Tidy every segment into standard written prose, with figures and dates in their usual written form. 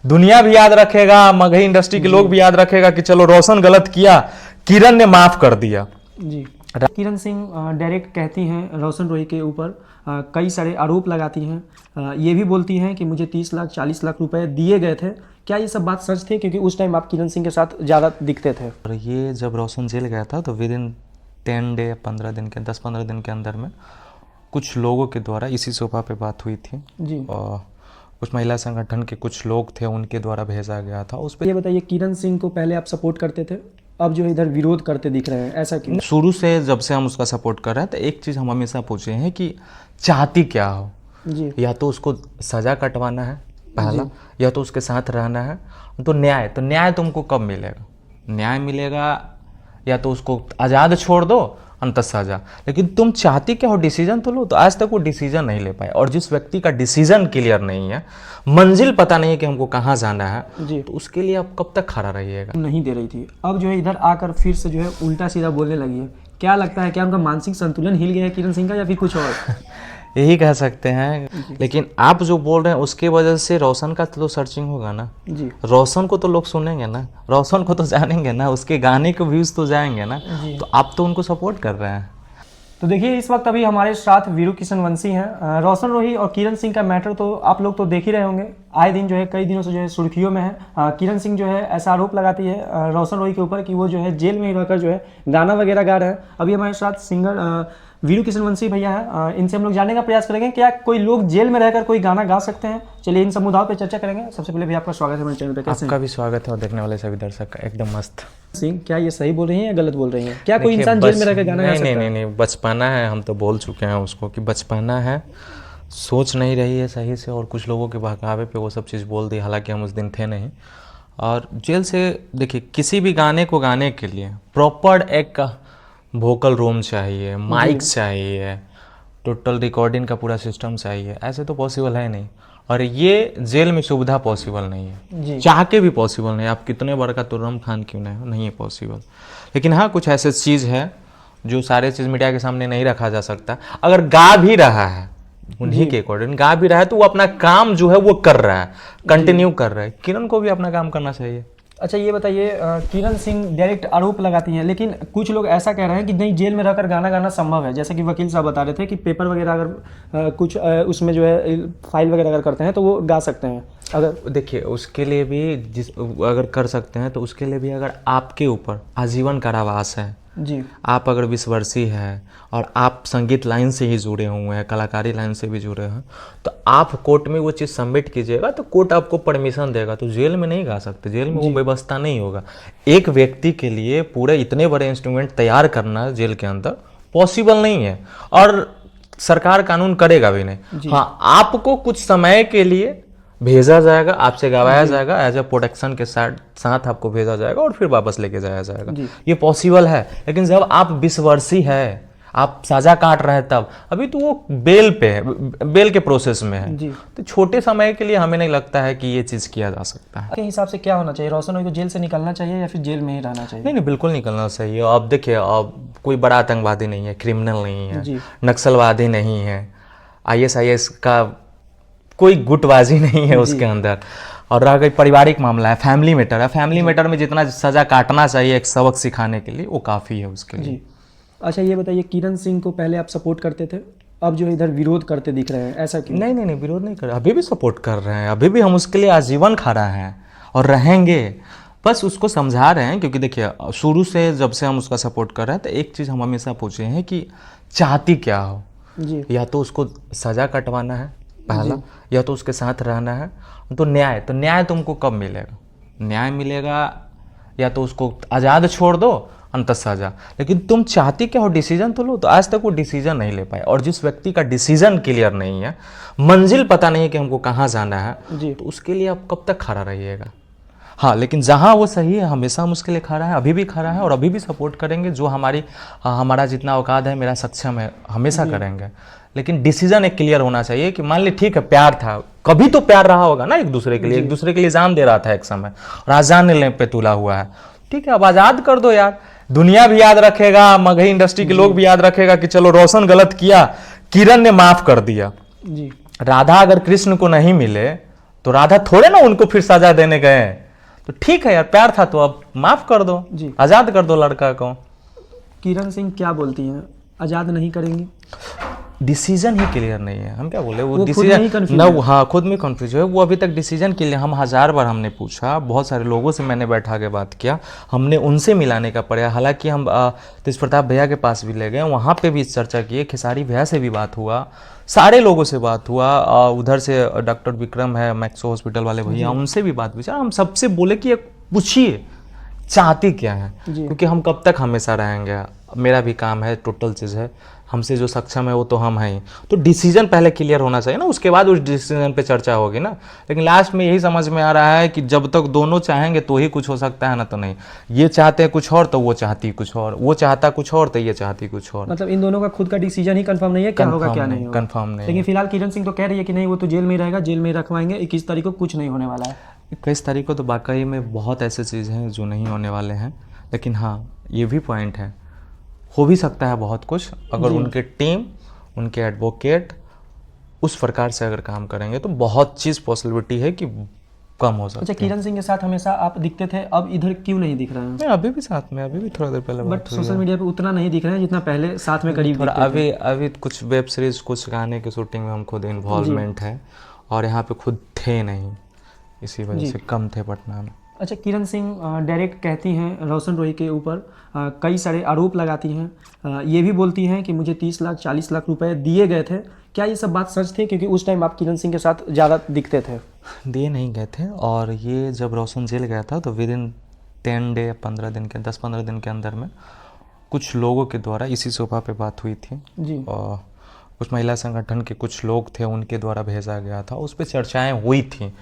दुनिया भी याद रखेगा, मगही इंडस्ट्री के लोग भी याद रखेगा कि चलो रोशन गलत किया, किरण ने माफ कर दिया। जी। किरण सिंह डायरेक्ट कहती हैं रोशन रोही के ऊपर कई सारे आरोप लगाती हैं, ये भी बोलती हैं कि मुझे 30 लाख 40 लाख रुपए दिए गए थे। क्या ये सब बात सच थी? क्योंकि उस टाइम आप किरण सिंह के साथ ज़्यादा दिखते थे। और ये जब रोशन जेल गया था तो विद इन 10 डे 15 दिन के 10-15 दिन के अंदर में कुछ लोगों के द्वारा इसी सोफा पे बात हुई थी जी। और कुछ महिला संगठन के कुछ लोग थे, उनके द्वारा भेजा गया था उस पर। ये बताइए, किरण सिंह को पहले आप सपोर्ट करते थे, अब जो है इधर विरोध करते दिख रहे हैं, ऐसा क्यों? शुरू से जब से हम उसका सपोर्ट कर रहे हैं तो एक चीज़ हम हमेशा पूछे हैं कि चाहती क्या हो। जी। या तो उसको सज़ा कटवाना है पहला, या तो उसके साथ रहना है। तो न्याय तुमको कब मिलेगा? न्याय मिलेगा या तो उसको आज़ाद छोड़ दो अंत सजा, लेकिन तुम चाहती क्या हो, डिसीजन तो लो। तो आज तक वो डिसीजन नहीं ले पाए, और जिस व्यक्ति का डिसीजन क्लियर नहीं है, मंजिल पता नहीं है कि हमको कहाँ जाना है, जी। तो उसके लिए आप कब तक खड़ा रहिएगा? नहीं दे रही थी, अब जो है इधर आकर फिर से जो है उल्टा सीधा बोलने लगी है। क्या लगता है, क्या उनका मानसिक संतुलन हिल गया है किरण सिंह का, या फिर कुछ और? यही कह सकते हैं। लेकिन आप जो बोल रहे हैं उसके वजह से रोशन का तो सर्चिंग होगा ना जी। रोशन को तो लोग सुनेंगे ना, रोशन को तो जानेंगे ना, उसके गाने के व्यूज तो जाएंगे ना। तो आप तो उनको सपोर्ट कर रहे हैं। तो देखिए, इस वक्त अभी हमारे साथ वीरू किशन वंशी हैं। रोशन रोही और किरण सिंह का मैटर तो आप लोग तो देख ही रहे होंगे, आए दिन जो है कई दिनों से जो है सुर्खियों में है। किरण सिंह जो है ऐसा आरोप लगाती है रोशन रोही के ऊपर कि वो जो है जेल में ही रहकर जो है गाना वगैरह गा रहे हैं। अभी हमारे साथ सिंगर वीरू किशन वंशी भैया हैं, इनसे हम लोग जानने का प्रयास करेंगे क्या कोई लोग जेल में रहकर कोई गाना गा सकते हैं। चलिए इन सब मुद्दाओं पे चर्चा करेंगे। सबसे पहले भी आपका स्वागत है हमारे चैनल पे। कैसे? आपका भी स्वागत है और देखने वाले सभी दर्शक का एकदम मस्त। सिंह, क्या ये सही बोल रही हैं या गलत बोल रही हैं? क्या कोई इंसान जेल में रहकर गाना गा सकता है? नहीं, बचपना है, हम तो बोल चुके हैं उसको कि बचपना है, सोच नहीं रही है सही से, और कुछ लोगों के बहकावे पे वो सब चीज़ बोल दी, हालांकि हम उस दिन थे नहीं। और जेल से देखिए, किसी भी गाने को गाने के लिए प्रॉपर एक वोकल रूम चाहिए, माइक चाहिए, टोटल रिकॉर्डिंग का पूरा सिस्टम चाहिए। ऐसे तो पॉसिबल है नहीं, और ये जेल में सुविधा पॉसिबल नहीं है, चाह के भी पॉसिबल नहीं। आप कितने बड़ा तुर्रम खान क्यों नहीं है पॉसिबल। लेकिन हाँ, कुछ ऐसे चीज़ है जो सारे चीज़ मीडिया के सामने नहीं रखा जा सकता। अगर गा भी रहा है उन्हीं के अकॉर्डिंग गा भी रहा है, तो वो अपना काम जो है वो कर रहा है, कंटिन्यू कर रहा है। किरण को भी अपना काम करना चाहिए। अच्छा, ये बताइए, किरण सिंह डायरेक्ट आरोप लगाती हैं, लेकिन कुछ लोग ऐसा कह रहे हैं कि नहीं, जेल में रहकर गाना गाना संभव है। जैसे कि वकील साहब बता रहे थे कि पेपर वगैरह अगर कुछ उसमें जो है फाइल वगैरह अगर करते हैं तो वो गा सकते हैं। अगर देखिए, उसके लिए भी अगर कर सकते हैं तो उसके लिए भी अगर आपके ऊपर आजीवन कारावास है जी, आप अगर 20 वर्षीय है और आप संगीत लाइन से ही जुड़े हुए हैं, कलाकारी लाइन से भी जुड़े हैं, तो आप कोर्ट में वो चीज़ सबमिट कीजिएगा तो कोर्ट आपको परमिशन देगा। तो जेल में नहीं गा सकते, जेल में वो व्यवस्था नहीं होगा। एक व्यक्ति के लिए पूरे इतने बड़े इंस्ट्रूमेंट तैयार करना जेल के अंदर पॉसिबल नहीं है, और सरकार कानून करेगा भी नहीं। हाँ, आपको कुछ समय के लिए भेजा जाएगा, आपसे गवाया जाएगा, एज ए प्रोटेक्शन के साथ आपको भेजा जाएगा और फिर वापस लेके जाया जाएगा। ये पॉसिबल है। लेकिन जब आप 20 वर्षीय है, आप सजा काट रहे हैं, तब अभी तो वो बेल पे है, बेल के प्रोसेस में है, तो छोटे समय के लिए हमें नहीं लगता है कि ये चीज़ किया जा सकता है। आपके हिसाब से क्या होना चाहिए? रोशन रोही को जेल से निकलना चाहिए या फिर जेल में ही रहना चाहिए? नहीं, बिल्कुल निकलना चाहिए। अब देखिए, अब कोई बड़ा आतंकवादी नहीं है, क्रिमिनल नहीं है, नक्सलवादी नहीं है, ISIS का कोई गुटबाजी नहीं है उसके अंदर। और रह गई पारिवारिक मामला है, फैमिली मैटर है, फैमिली मैटर में जितना सजा काटना चाहिए एक सबक सिखाने के लिए, वो काफ़ी है उसके लिए। अच्छा, ये बताइए, किरण सिंह को पहले आप सपोर्ट करते थे, अब जो इधर विरोध करते दिख रहे हैं, ऐसा क्यों? नहीं, विरोध नहीं कर रहे, अभी भी सपोर्ट कर रहे हैं, अभी भी हम उसके लिए आजीवन खड़ा हैं और रहेंगे। बस उसको समझा रहे हैं, क्योंकि देखिए, शुरू से जब से हम उसका सपोर्ट कर रहे हैं तो एक चीज़ हम हमेशा पूछे हैं कि चाहती क्या हो। या तो उसको सजा कटवाना है पहला, या तो उसके साथ रहना है। तो न्याय तुमको कब मिलेगा? न्याय मिलेगा या तो उसको आज़ाद छोड़ दो अंत सजा, लेकिन तुम चाहती क्या हो, डिसीजन तो लो। तो आज तक वो डिसीजन नहीं ले पाए, और जिस व्यक्ति का डिसीजन क्लियर नहीं है, मंजिल पता नहीं है कि हमको कहाँ जाना है, तो उसके लिए आप कब तक खड़ा रहिएगा? हाँ, लेकिन जहाँ वो सही है हमेशा हम उसके लिए खड़ा है, अभी भी खड़ा है और अभी भी सपोर्ट करेंगे। जो हमारा जितना औकात है, मेरा सक्षम है, हमेशा करेंगे। लेकिन डिसीजन एक क्लियर होना चाहिए कि मान ली ठीक है, प्यार था, कभी तो प्यार रहा होगा ना एक दूसरे के लिए, एक दूसरे के लिए जान दे रहा था एक समय, और आज जान लेने पे तुला हुआ है। ठीक है, अब आज़ाद कर दो यार, दुनिया भी याद रखेगा, मगही इंडस्ट्री के लोग भी याद रखेगा कि चलो रोशन गलत किया, किरण ने माफ कर दिया। राधा अगर कृष्ण को नहीं मिले तो राधा थोड़े ना उनको फिर सजा देने गए। तो ठीक है यार, प्यार था तो अब माफ कर दो, जी। आजाद कर दो लड़का को। किरण सिंह क्या बोलती हैं, आजाद नहीं करेंगी? डिसीजन ही क्लियर नहीं है, हम क्या बोले, वो खुद में ही डिसीजन confused ना, है। हाँ खुद में कंफ्यूज है वो। अभी तक डिसीजन के लिए हम 1000 बार हमने पूछा, बहुत सारे लोगों से मैंने बैठा के बात किया, हमने उनसे मिलाने का प्रयास, हालांकि हम तेज प्रताप भैया के पास भी ले गए, वहाँ पे भी चर्चा किए, खेसारी भैया से भी बात हुआ, सारे लोगों से बात हुआ, उधर से डॉक्टर विक्रम है मैक्सो हॉस्पिटल वाले भैया, उनसे भी बात पूछा। हम सबसे बोले कि पूछिए चाहती क्या है, जी। क्योंकि हम कब तक हमेशा रहेंगे, मेरा भी काम है, टोटल चीज़ है, हमसे जो सक्षम है वो तो हम हैं ही। तो डिसीजन पहले क्लियर होना चाहिए ना, उसके बाद उस डिसीजन पे चर्चा होगी ना। लेकिन लास्ट में यही समझ में आ रहा है कि जब तक दोनों चाहेंगे तो ही कुछ हो सकता है, ना तो नहीं। ये चाहते हैं कुछ और तो वो चाहती कुछ और, वो चाहता कुछ और तो ये चाहती कुछ और। मतलब इन दोनों का खुद का डिसीजन ही कंफर्म नहीं है क्या होगा क्या नहीं होगा। कंफर्म नहीं। लेकिन फिलहाल किरण सिंह तो कह रही है कि नहीं वो तो जेल में ही रहेगा, जेल में ही रखवाएंगे, 21 तारीख को कुछ नहीं होने वाला है। 21 तारीख को तो वाकई में बहुत ऐसे चीज़ हैं जो नहीं होने वाले हैं, लेकिन हाँ ये भी पॉइंट है, हो भी सकता है बहुत कुछ, अगर उनके टीम, उनके एडवोकेट उस प्रकार से अगर काम करेंगे तो बहुत चीज़ पॉसिबिलिटी है कि कम हो सकता अच्छा, है। किरण सिंह के साथ हमेशा आप दिखते थे, अब इधर क्यों नहीं दिख रहे हैं? मैं अभी भी साथ में, अभी भी थोड़ा देर पहले बट बात हुई सोशल है। मीडिया पे उतना नहीं दिख रहे हैं जितना पहले साथ में करीब थोड़ा दिखते थे। अभी कुछ वेब सीरीज, कुछ गाने की शूटिंग में हम खुद इन्वॉल्वमेंट है, और यहाँ पे खुद थे नहीं, इसी वजह से कम थे पटना में। अच्छा, किरण सिंह डायरेक्ट कहती हैं रोशन रोही के ऊपर कई सारे आरोप लगाती हैं, ये भी बोलती हैं कि मुझे 30 लाख 40 लाख रुपए दिए गए थे। क्या ये सब बात सच थे? क्योंकि उस टाइम आप किरण सिंह के साथ ज़्यादा दिखते थे। दिए नहीं गए थे, और ये जब रोशन जेल गया था तो विद इन 10 डे 15 दिन के 10-15 दिन के अंदर में कुछ लोगों के द्वारा, इसी सोफा पे बात हुई थी, जी। और कुछ महिला संगठन के कुछ लोग थे उनके द्वारा भेजा गया था, उस पर चर्चाएँ हुई थी,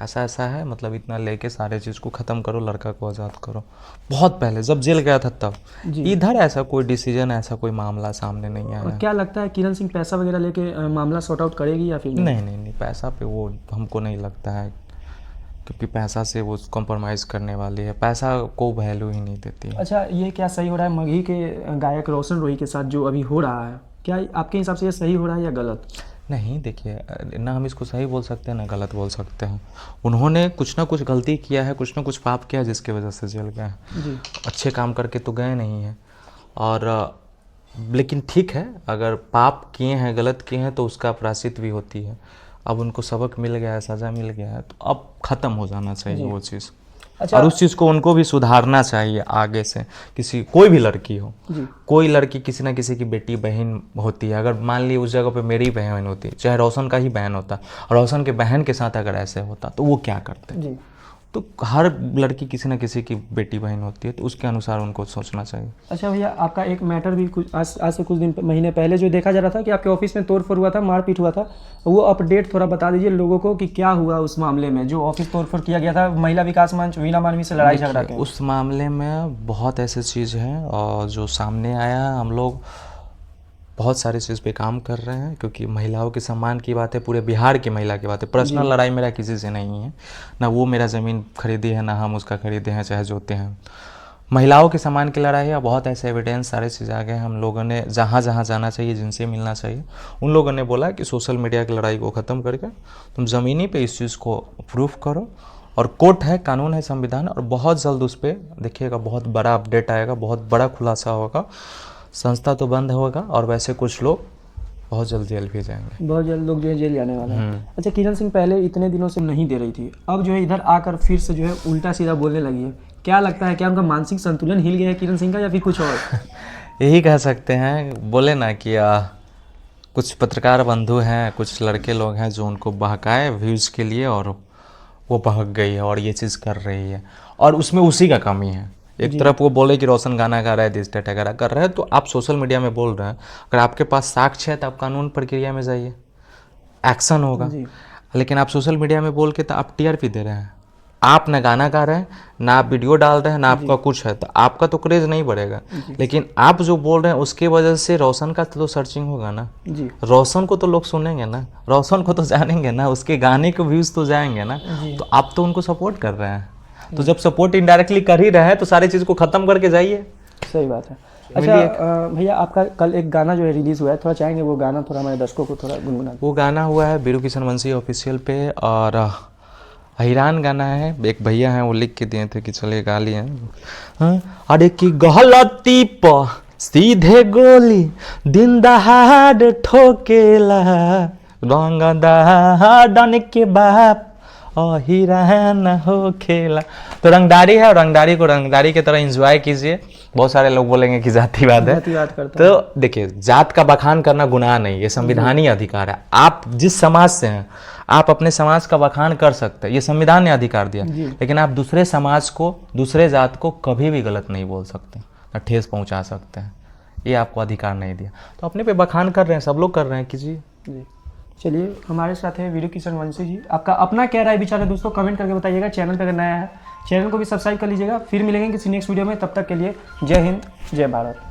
ऐसा ऐसा है, मतलब इतना लेके सारे चीज़ को ख़त्म करो, लड़का को आज़ाद करो। बहुत पहले जब जेल गया था तब। इधर ऐसा कोई डिसीजन, ऐसा कोई मामला सामने नहीं आया। और क्या लगता है किरण सिंह पैसा वगैरह लेके मामला सॉर्ट आउट करेगी या फिर नहीं? नहीं, पैसा पे वो हमको नहीं लगता है, क्योंकि पैसा से वो कॉम्प्रोमाइज़ करने वाली है, पैसा को वैल्यू ही नहीं देती है। अच्छा, ये क्या सही हो रहा है मगही के गायक रोशन रोही के साथ जो अभी हो रहा है, क्या आपके हिसाब से ये सही हो रहा है या गलत? नहीं, देखिए ना हम इसको सही बोल सकते हैं ना गलत बोल सकते हैं। उन्होंने कुछ ना कुछ गलती किया है, कुछ ना कुछ पाप किया है जिसकी वजह से जेल गए हैं। जी। अच्छे काम करके तो गए नहीं हैं, और लेकिन ठीक है, अगर पाप किए हैं, गलत किए हैं तो उसका प्रायश्चित भी होती है। अब उनको सबक मिल गया है, सज़ा मिल गया है, तो अब ख़त्म हो जाना चाहिए वो चीज़। अच्छा। और उस चीज़ को उनको भी सुधारना चाहिए आगे से। किसी कोई भी लड़की हो, कोई लड़की किसी ना किसी की बेटी बहन होती है, अगर मान ली उस जगह पे मेरी बहन होती, चाहे रोशन का ही बहन होता, और रोशन के बहन के साथ अगर ऐसे होता तो वो क्या करते? जी। तो हर लड़की किसी ना किसी की बेटी बहन होती है, तो उसके अनुसार उनको सोचना चाहिए। अच्छा भैया, आपका एक मैटर भी कुछ आज से कुछ दिन महीने पहले जो देखा जा रहा था कि आपके ऑफिस में तोड़फोड़ हुआ था, मारपीट हुआ था, वो अपडेट थोड़ा बता दीजिए लोगों को कि क्या हुआ उस मामले में, जो ऑफिस तोड़फोड़ किया गया था, महिला विकास मंच वीणा मानवी से लड़ाई झगड़ा के। उस मामले में बहुत ऐसे चीज़ हैं और जो सामने आया है, हम लोग बहुत सारी चीज़ पे काम कर रहे हैं, क्योंकि महिलाओं के सम्मान की बात है, पूरे बिहार की महिला की बात है। पर्सनल लड़ाई मेरा किसी से नहीं है, ना वो मेरा ज़मीन खरीदी है, ना हम उसका खरीदे हैं चाहे जोते हैं। महिलाओं के सम्मान की लड़ाई है, बहुत ऐसे एविडेंस सारे चीज़ आ गए हैं। हम लोगों ने जहाँ जहाँ जाना चाहिए, जिनसे मिलना चाहिए, उन लोगों ने बोला कि सोशल मीडिया की लड़ाई को ख़त्म करके तुम ज़मीनी पे इस चीज़ को प्रूफ करो, और कोर्ट है, कानून है, संविधान, और बहुत जल्द उस पर देखिएगा बहुत बड़ा अपडेट आएगा, बहुत बड़ा खुलासा होगा। संस्था तो बंद होगा, और वैसे कुछ लोग बहुत जल्द जेल भी जाएंगे, बहुत जल्द लोग जो है जेल जाने वाले हैं। अच्छा, किरण सिंह पहले इतने दिनों से नहीं दे रही थी, अब जो है इधर आकर फिर से जो है उल्टा सीधा बोलने लगी है। क्या लगता है, क्या उनका मानसिक संतुलन हिल गया है किरण सिंह का, या फिर कुछ और? यही कह सकते हैं। बोले ना कि कुछ पत्रकार बंधु हैं, कुछ लड़के लोग हैं जो उनको बहकाए व्यूज़ के लिए, और वो बहक गई है और ये चीज़ कर रही है, और उसमें उसी का कमी है। एक तरफ वो बोले कि रोशन गाना गा रहा है, दिस डेट वगैरह कर रहा है, तो आप सोशल मीडिया में बोल रहे हैं, अगर आपके पास साक्ष्य है तो आप कानून प्रक्रिया में जाइए, एक्शन होगा। लेकिन आप सोशल मीडिया में बोल के तो आप टीआरपी दे रहे हैं, आप ना गाना गा रहे हैं, ना आप वीडियो डाल रहे हैं, ना आपका कुछ है, तो आपका तो क्रेज नहीं बढ़ेगा। लेकिन आप जो बोल रहे हैं उसके वजह से रोशन का तो सर्चिंग होगा ना, रोशन को तो लोग सुनेंगे ना, रोशन को तो जानेंगे ना, उसके गाने के व्यूज़ तो जाएंगे ना, तो आप तो उनको सपोर्ट कर रहे हैं। तो जब सपोर्ट इनडायरेक्टली कर ही रहे हैं तो सारी चीज़ को ख़त्म करके जाइए। सही बात है। अच्छा भैया, आपका कल एक गाना जो है रिलीज़ हुआ है, थोड़ा चाहेंगे वो गाना थोड़ा हमारे दर्शकों को थोड़ा गुनगुना? वो गाना हुआ है बीरू किशन वंशी ऑफिशियल पे, और हैरान गाना है, एक भैया हैं वो लिख के दिए थे कि चलिए गा लिए हैं। हाँ, अरे की गलती प सीधे गोली दिन दहाड़ ठोकेला, रंगदार के बाप हिरान हो खेला। तो रंगदारी है और रंगदारी को रंगदारी की तरह एंजॉय कीजिए। बहुत सारे लोग बोलेंगे कि जातिवाद है, जातिवाद करते हैं। तो देखिए जात का बखान करना गुनाह नहीं, ये संविधानीय अधिकार है। आप जिस समाज से हैं आप अपने समाज का बखान कर सकते हैं, ये संविधान ने अधिकार दिया। लेकिन आप दूसरे समाज को, दूसरे जात को कभी भी गलत नहीं बोल सकते ना ठेस पहुंचा सकते हैं, ये आपको अधिकार नहीं दिया। तो अपने पे बखान कर रहे हैं, सब लोग कर रहे हैं, कीजिए। जी चलिए, हमारे साथ है वीरू किशन वंशी जी। आपका अपना क्या राय विचार है दोस्तों, कमेंट करके बताइएगा। चैनल पर अगर नया है चैनल को भी सब्सक्राइब कर लीजिएगा। फिर मिलेंगे किसी नेक्स्ट वीडियो में, तब तक के लिए जय हिंद जय भारत।